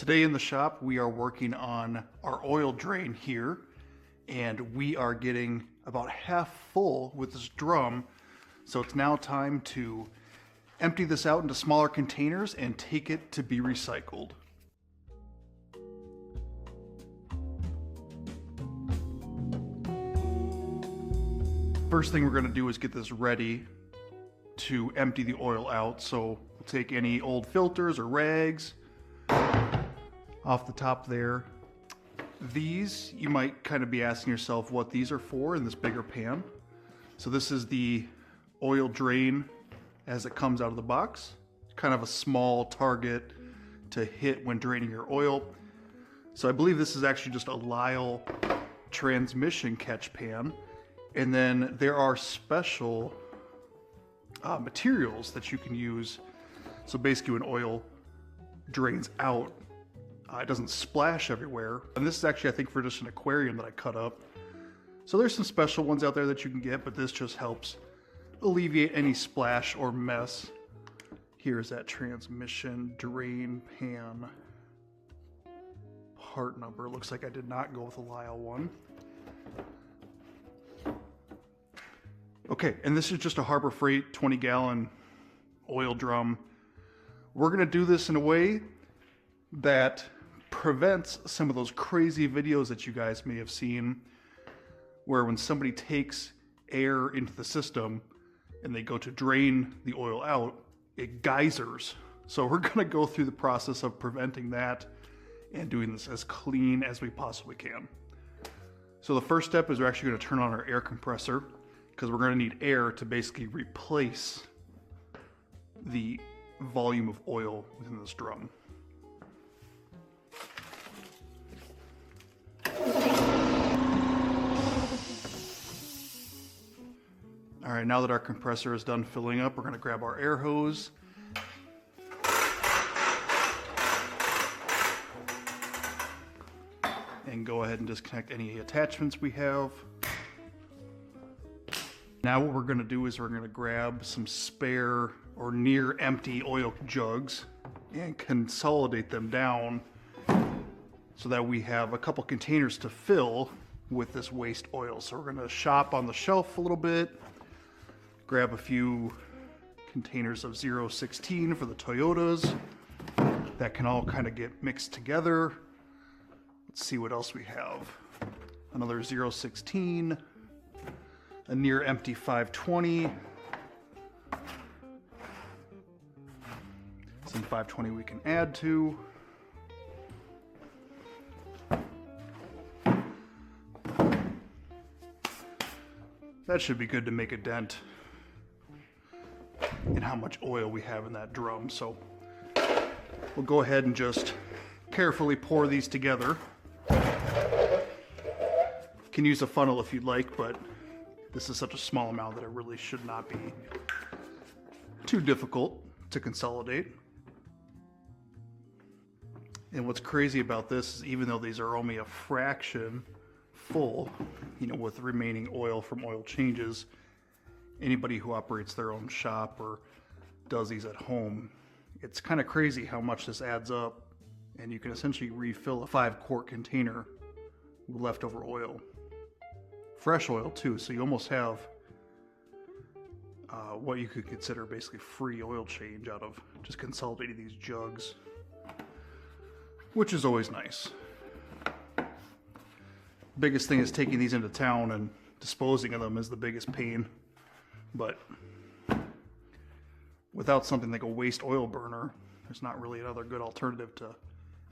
Today in the shop, we are working on our oil drain here, and we are getting about half full with this drum. So it's now time to empty this out into smaller containers and take it to be recycled. First thing we're going to do is get this ready to empty the oil out. So we'll take any old filters or rags off the top there. These, you might kind of be asking yourself what these are for in this bigger pan. So this is the oil drain as it comes out of the box. It's kind of a small target to hit when draining your oil. So I believe this is actually just a Lyle transmission catch pan. And then there are special materials that you can use. So basically when oil drains out, it doesn't splash everywhere. And this is actually, I think, for just an aquarium that I cut up. So there's some special ones out there that you can get, but this just helps alleviate any splash or mess. Here's that transmission drain pan part number. Looks like I did not go with a Lyle one. Okay, and this is just a Harbor Freight 20-gallon oil drum. We're gonna do this in a way that prevents some of those crazy videos that you guys may have seen, where when somebody takes air into the system and they go to drain the oil out, it geysers. So we're gonna go through the process of preventing that and doing this as clean as we possibly can. So the first step is we're actually gonna turn on our air compressor, because we're gonna need air to basically replace the volume of oil within this drum. All right, now that our compressor is done filling up, we're gonna grab our air hose. And go ahead and disconnect any attachments we have. Now what we're gonna do is we're gonna grab some spare or near empty oil jugs and consolidate them down so that we have a couple containers to fill with this waste oil. So we're gonna shop on the shelf a little bit, grab a few containers of 016 for the Toyotas that can all kind of get mixed together. Let's see what else we have. Another 016, a near empty 520, some 520 we can add to. That should be good to make a dent in how much oil we have in that drum. So we'll go ahead and just carefully pour these together. You can use a funnel if you'd like, but this is such a small amount that it really should not be too difficult to consolidate. And what's crazy about this is even though these are only a fraction full, you know, with the remaining oil from oil changes, anybody who operates their own shop or does these at home, it's kind of crazy how much this adds up, and you can essentially refill a 5-quart container with leftover oil. Fresh oil too, so you almost have what you could consider basically free oil change out of just consolidating these jugs, which is always nice. Biggest thing is taking these into town and disposing of them is the biggest pain. But without something like a waste oil burner, there's not really another good alternative to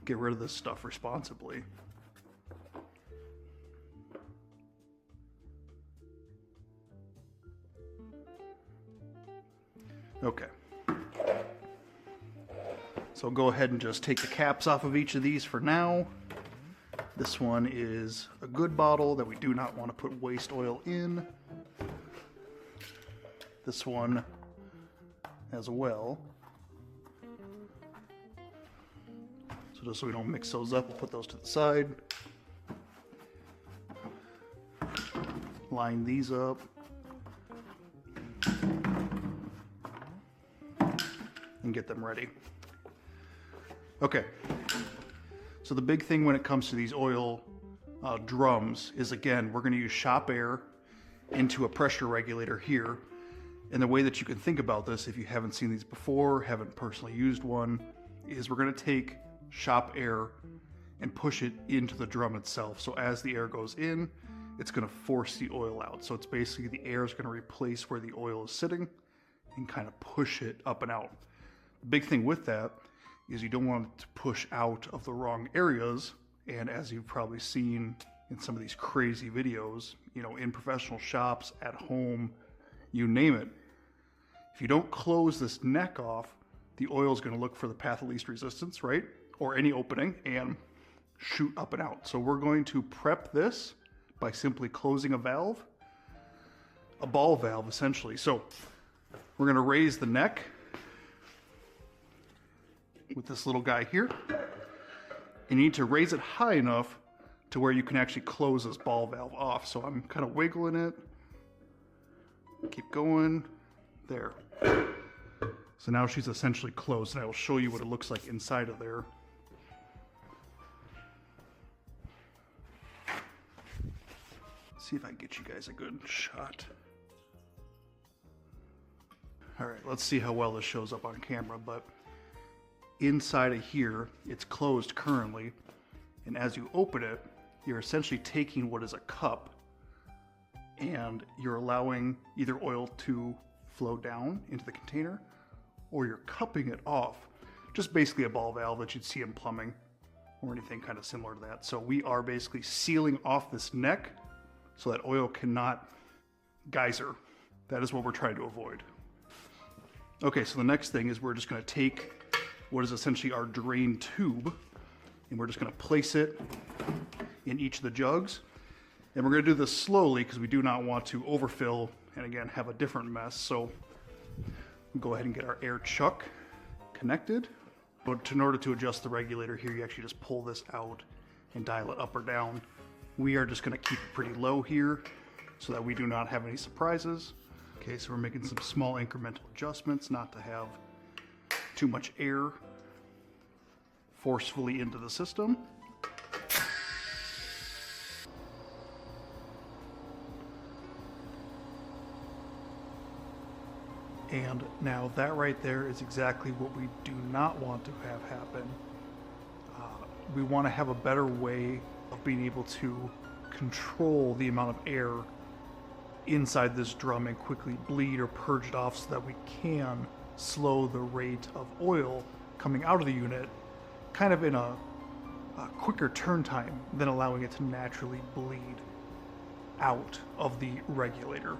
get rid of this stuff responsibly. Okay. So go ahead and just take the caps off of each of these for now. This one is a good bottle that we do not want to put waste oil in. This one as well. So just so we don't mix those up, we'll put those to the side. Line these up. And get them ready. Okay, So the big thing when it comes to these oil drums is, again, we're going to use shop air into a pressure regulator here. And the way that you can think about this, if you haven't seen these before, haven't personally used one, is we're going to take shop air and push it into the drum itself. So as the air goes in, it's going to force the oil out. So it's basically the air is going to replace where the oil is sitting and kind of push it up and out. The big thing with that is you don't want it to push out of the wrong areas. And as you've probably seen in some of these crazy videos, you know, in professional shops, at home, you name it, if you don't close this neck off, the oil is going to look for the path of least resistance, right? Or any opening and shoot up and out. So we're going to prep this by simply closing a valve, a ball valve essentially. So we're going to raise the neck with this little guy here. And you need to raise it high enough to where you can actually close this ball valve off. So I'm kind of wiggling it. Keep going. There. So now she's essentially closed, and I will show you what it looks like inside of there. See if I can get you guys a good shot. All right, let's see how well this shows up on camera, but inside of here, it's closed currently, and as you open it, you're essentially taking what is a cup and you're allowing either oil to flow down into the container or you're cupping it off. Just basically a ball valve that you'd see in plumbing or anything kind of similar to that. So we are basically sealing off this neck so that oil cannot geyser. That is what we're trying to avoid. Okay, so the next thing is we're just going to take what is essentially our drain tube, and we're just going to place it in each of the jugs. And we're going to do this slowly because we do not want to overfill and again have a different mess. So we'll go ahead and get our air chuck connected. But in order to adjust the regulator here, you actually just pull this out and dial it up or down. We are just going to keep it pretty low here so that we do not have any surprises. Okay, so we're making some small incremental adjustments not to have too much air forcefully into the system. And now that right there is exactly what we do not want to have happen. We want to have a better way of being able to control the amount of air inside this drum and quickly bleed or purge it off so that we can slow the rate of oil coming out of the unit kind of in a quicker turn time than allowing it to naturally bleed out of the regulator.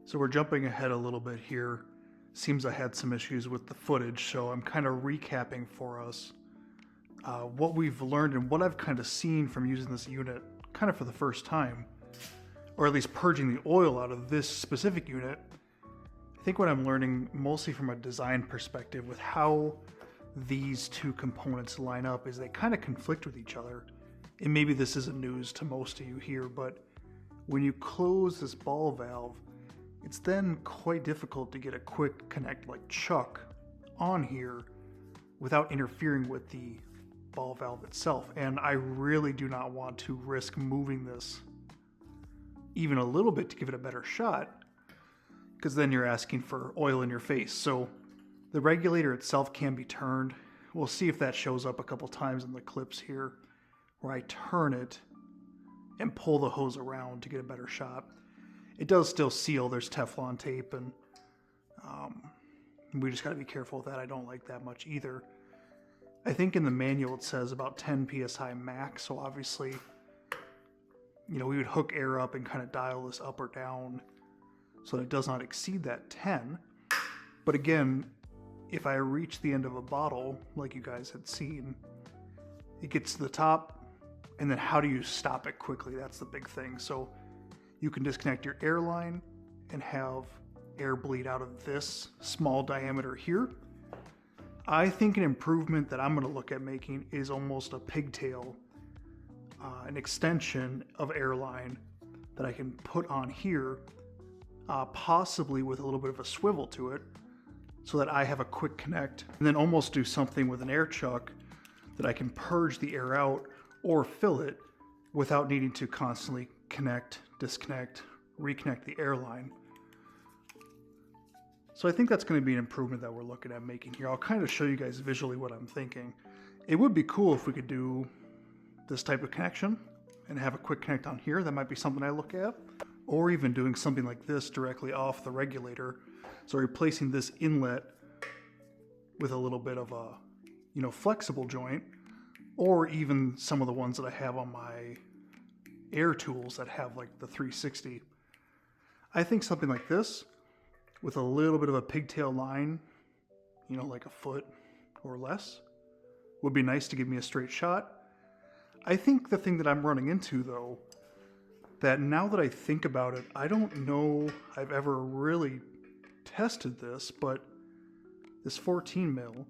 So we're jumping ahead a little bit here. Seems I had some issues with the footage, so I'm kind of recapping for us what we've learned and what I've kind of seen from using this unit kind of for the first time, or at least purging the oil out of this specific unit. I think what I'm learning mostly from a design perspective with how these two components line up is they kind of conflict with each other. And maybe this isn't news to most of you here, but when you close this ball valve, it's then quite difficult to get a quick connect like chuck on here without interfering with the ball valve itself. And I really do not want to risk moving this even a little bit to give it a better shot, because then you're asking for oil in your face. So the regulator itself can be turned. We'll see if that shows up a couple times in the clips here where I turn it and pull the hose around to get a better shot. It does still seal. There's Teflon tape, and we just got to be careful with that. I don't like that much either. I think in the manual it says about 10 psi max, so obviously, you know, we would hook air up and kind of dial this up or down so that it does not exceed that 10. But again, if I reach the end of a bottle, like you guys had seen, it gets to the top, and then how do you stop it quickly? That's the big thing. So you can disconnect your air line and have air bleed out of this small diameter here. I think an improvement that I'm going to look at making is almost a pigtail, an extension of airline that I can put on here, possibly with a little bit of a swivel to it, so that I have a quick connect, and then almost do something with an air chuck that I can purge the air out or fill it without needing to constantly connect, disconnect, reconnect the airline. So I think that's going to be an improvement that we're looking at making here. I'll kind of show you guys visually what I'm thinking. It would be cool if we could do this type of connection and have a quick connect on here. That might be something I look at. Or even doing something like this directly off the regulator. So replacing this inlet with a little bit of a, you know, flexible joint, or even some of the ones that I have on my air tools that have like the 360. I think something like this with a little bit of a pigtail line, you know, like a foot or less, would be nice to give me a straight shot. I think the thing that I'm running into though, that now that I think about it, I don't know I've ever really tested this, but this 14 mil,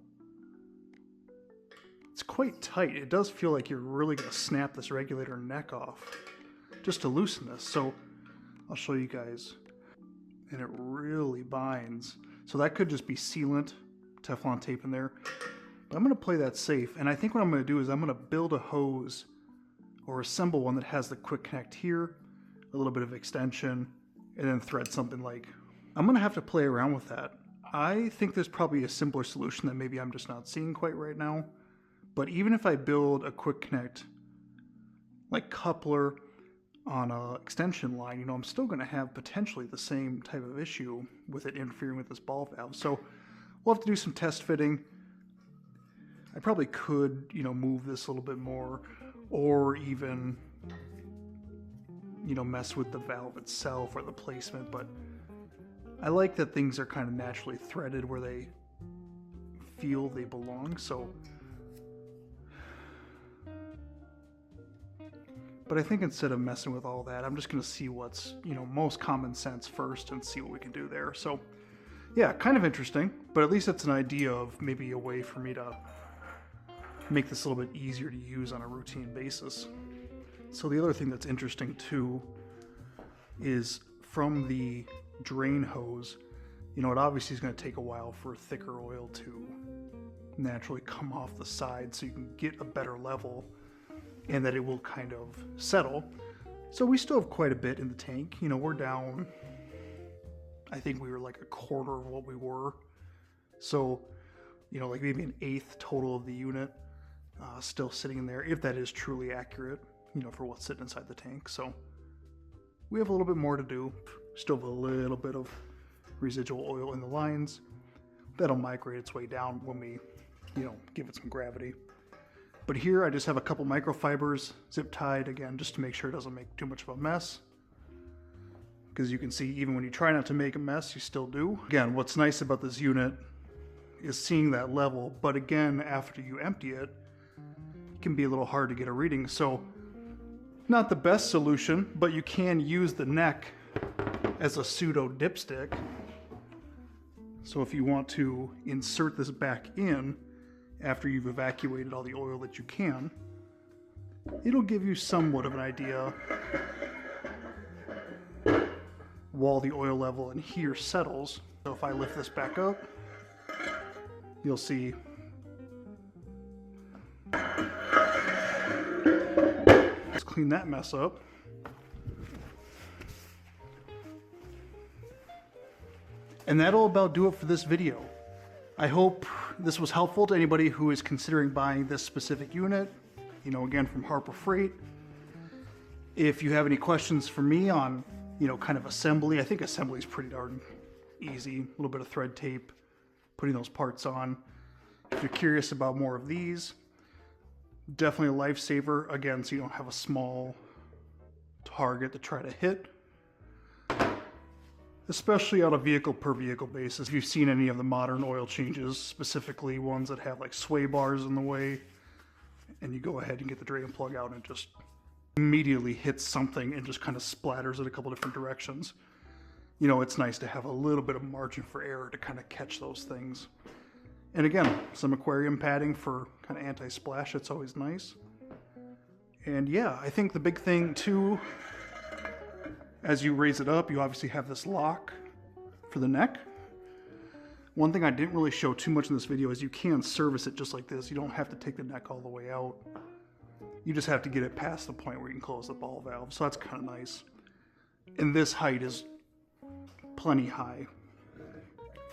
it's quite tight. It does feel like you're really going to snap this regulator neck off just to loosen this. So I'll show you guys. And it really binds. So that could just be sealant, Teflon tape in there. But I'm going to play that safe. And I think what I'm going to do is I'm going to build a hose or assemble one that has the quick connect here, a little bit of extension, and then thread something like. I'm going to have to play around with that. I think there's probably a simpler solution that maybe I'm just not seeing quite right now. But even if I build a quick connect, like coupler on an extension line, you know, I'm still going to have potentially the same type of issue with it interfering with this ball valve. So we'll have to do some test fitting. I probably could, you know, move this a little bit more, or even, you know, mess with the valve itself or the placement. But I like that things are kind of naturally threaded where they feel they belong. So, but I think instead of messing with all that, I'm just going to see what's, you know, most common sense first and see what we can do there. So yeah, kind of interesting, but at least it's an idea of maybe a way for me to make this a little bit easier to use on a routine basis. So the other thing that's interesting too is from the drain hose, you know, it obviously is going to take a while for thicker oil to naturally come off the side so you can get a better level and that it will kind of settle. So we still have quite a bit in the tank. You know, we're down, I think we were like a quarter of what we were. So, you know, like maybe an eighth total of the unit still sitting in there, if that is truly accurate, you know, for what's sitting inside the tank. So we have a little bit more to do. Still have a little bit of residual oil in the lines. That'll migrate its way down when we, you know, give it some gravity. But here I just have a couple microfibers zip tied again, just to make sure it doesn't make too much of a mess. Because you can see, even when you try not to make a mess, you still do. Again, what's nice about this unit is seeing that level, but again, after you empty it, it can be a little hard to get a reading. So not the best solution, but you can use the neck as a pseudo dipstick. So if you want to insert this back in after you've evacuated all the oil that you can, it'll give you somewhat of an idea while the oil level in here settles. So if I lift this back up, you'll see let's clean that mess up. And that'll about do it for this video. I hope this was helpful to anybody who is considering buying this specific unit, you know, again, from Harbor Freight. If you have any questions for me on, you know, kind of assembly, I think assembly is pretty darn easy. A little bit of thread tape, putting those parts on. If you're curious about more of these, definitely a lifesaver, again, so you don't have a small target to try to hit, especially on a vehicle per vehicle basis. If you've seen any of the modern oil changes, specifically ones that have like sway bars in the way, and you go ahead and get the drain plug out and just immediately hits something and just kind of splatters it a couple different directions. You know, it's nice to have a little bit of margin for error to kind of catch those things. And again, some aquarium padding for kind of anti-splash, it's always nice. And yeah, I think the big thing too, as you raise it up, you obviously have this lock for the neck. One thing I didn't really show too much in this video is you can service it just like this. You don't have to take the neck all the way out. You just have to get it past the point where you can close the ball valve. So that's kind of nice. And this height is plenty high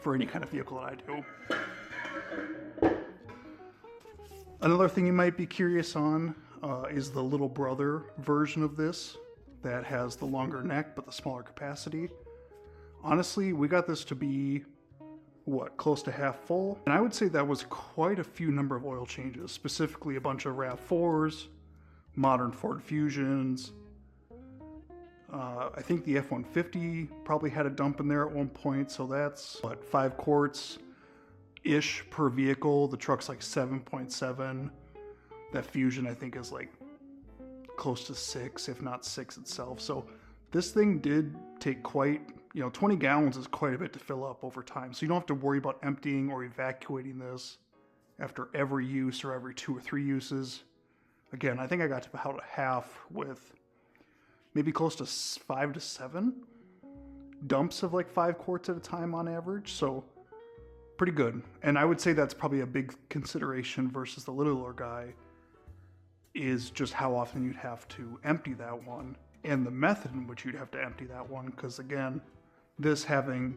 for any kind of vehicle that I do. Another thing you might be curious on is the little brother version of this that has the longer neck but the smaller capacity. Honestly, we got this to be, what, close to half full? And I would say that was quite a few number of oil changes, specifically a bunch of RAV4s, modern Ford Fusions. I think the F-150 probably had a dump in there at one point, so that's, what, 5 quarts-ish per vehicle. The truck's like 7.7. That Fusion, I think, is like close to 6, if not 6 itself. So this thing did take quite, 20 gallons is quite a bit to fill up over time. So you don't have to worry about emptying or evacuating this after every use or every 2 or 3 uses. Again, I think I got to about half with maybe close to 5 to 7 dumps of like 5 quarts at a time on average. So pretty good. And I would say that's probably a big consideration versus the littler guy, is just how often you'd have to empty that one and the method in which you'd have to empty that one. Because again, this having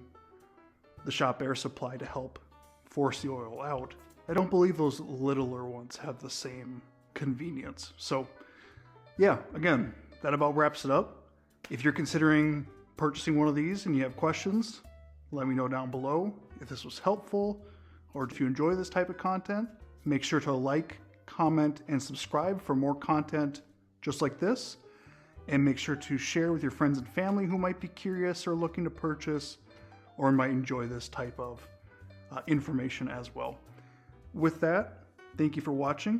the shop air supply to help force the oil out, I don't believe those littler ones have the same convenience. So yeah, again, that about wraps it up. If you're considering purchasing one of these and you have questions, let me know down below. If this was helpful or if you enjoy this type of content, make sure to like, comment, and subscribe for more content just like this. And make sure to share with your friends and family who might be curious or looking to purchase or might enjoy this type of information as well. With that, thank you for watching,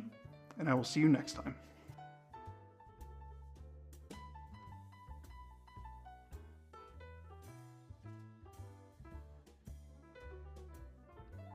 and I will see you next time.